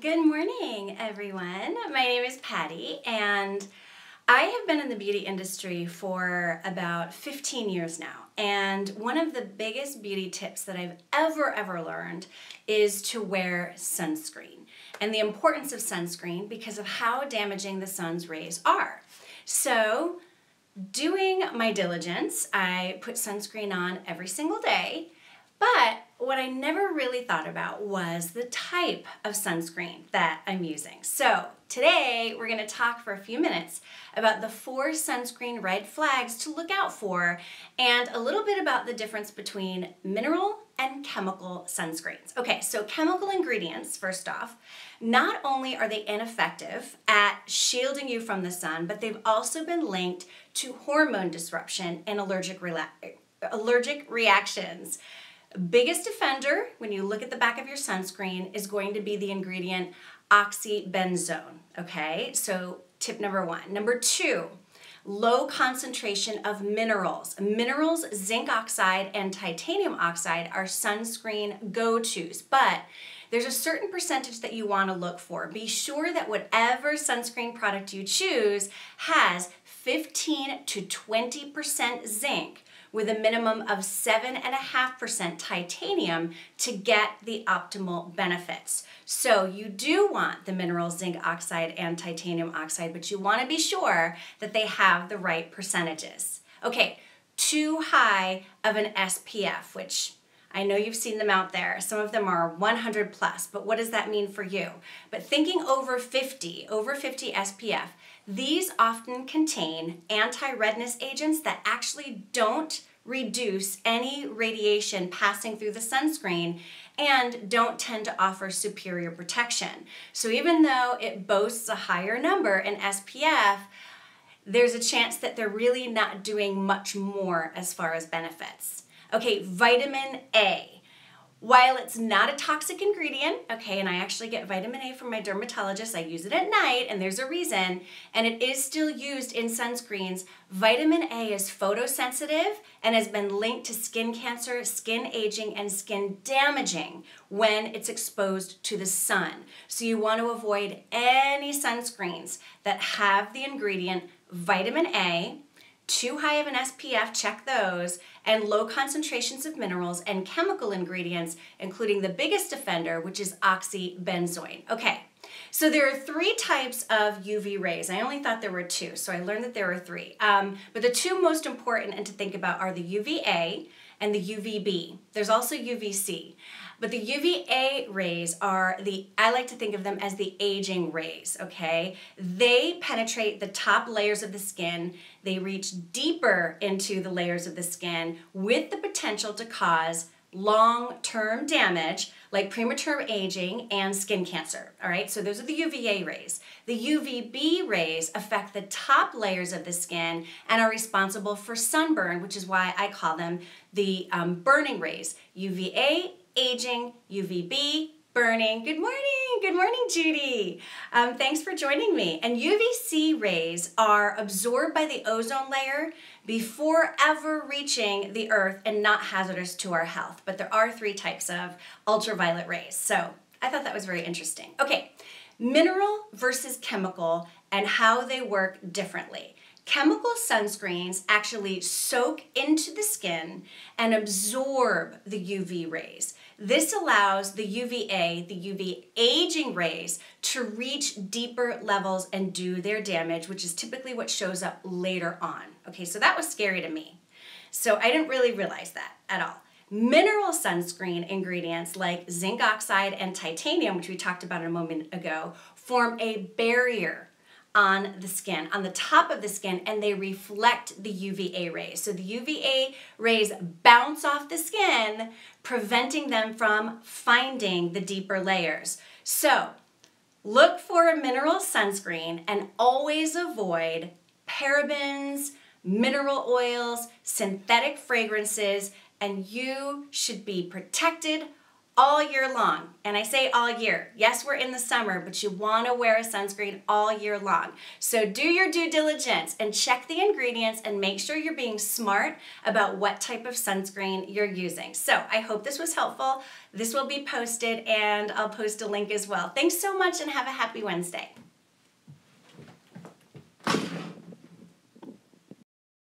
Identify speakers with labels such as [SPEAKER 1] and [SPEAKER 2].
[SPEAKER 1] Good morning, everyone. My name is Patty, and I have been in the beauty industry for about 15 years now. And one of the biggest beauty tips that I've ever learned is to wear sunscreen, and the importance of sunscreen because of how damaging the sun's rays are. So, doing my diligence, I put sunscreen on every single day. But what I never really thought about was the type of sunscreen that I'm using. So today we're going to talk for a few minutes about the 4 sunscreen red flags to look out for and a little bit about the difference between mineral and chemical sunscreens. Okay, so chemical ingredients, first off, not only are they ineffective at shielding you from the sun, but they've also been linked to hormone disruption and allergic reactions. Biggest offender, when you look at the back of your sunscreen, is going to be the ingredient oxybenzone, okay? So tip number 1. Number 2, low concentration of minerals. Minerals, zinc oxide and titanium oxide are sunscreen go-tos, but there's a certain percentage that you want to look for. Be sure that whatever sunscreen product you choose has 15 to 20% zinc with a minimum of 7.5% titanium to get the optimal benefits. So you do want the mineral zinc oxide and titanium oxide, but you want to be sure that they have the right percentages. Okay, too high of an SPF, which I know you've seen them out there. Some of them are 100 plus, but what does that mean for you? But thinking over 50 SPF, these often contain anti-redness agents that actually don't reduce any radiation passing through the sunscreen and don't tend to offer superior protection. So even though it boasts a higher number in SPF, there's a chance that they're really not doing much more as far as benefits. Okay, vitamin A. While it's not a toxic ingredient, okay, and I actually get vitamin A from my dermatologist, I use it at night, and there's a reason, and it is still used in sunscreens. Vitamin A is photosensitive and has been linked to skin cancer, skin aging, and skin damaging when it's exposed to the sun. So you want to avoid any sunscreens that have the ingredient vitamin A, too high of an SPF, check those, and low concentrations of minerals and chemical ingredients, including the biggest offender, which is oxybenzone. Okay, so there are 3 types of UV rays. I only thought there were 2, so I learned that there were 3. But the 2 most important and to think about are the UVA and the UVB. There's also UVC. But the UVA rays are I like to think of them as the aging rays, okay? They penetrate the top layers of the skin. They reach deeper into the layers of the skin with the potential to cause long-term damage like premature aging and skin cancer, all right? So those are the UVA rays. The UVB rays affect the top layers of the skin and are responsible for sunburn, which is why I call them the burning rays. UVA, aging, UVB, burning. Good morning, Judy. Thanks for joining me. And UVC rays are absorbed by the ozone layer before ever reaching the earth and not hazardous to our health. But there are 3 types of ultraviolet rays. So I thought that was very interesting. Okay, mineral versus chemical and how they work differently. Chemical sunscreens actually soak into the skin and absorb the UV rays. This allows the UVA, the UV aging rays, to reach deeper levels and do their damage, which is typically what shows up later on. Okay, so that was scary to me. So I didn't really realize that at all. Mineral sunscreen ingredients like zinc oxide and titanium, which we talked about a moment ago, form a barrier on the skin, on the top of the skin, and they reflect the UVA rays. So the UVA rays bounce off the skin, preventing them from finding the deeper layers. So look for a mineral sunscreen and always avoid parabens, mineral oils, synthetic fragrances, and you should be protected all year long. And I say all year. Yes, we're in the summer, but you want to wear a sunscreen all year long. So do your due diligence and check the ingredients and make sure you're being smart about what type of sunscreen you're using. So I hope this was helpful. This will be posted and I'll post a link as well. Thanks so much and have a happy Wednesday.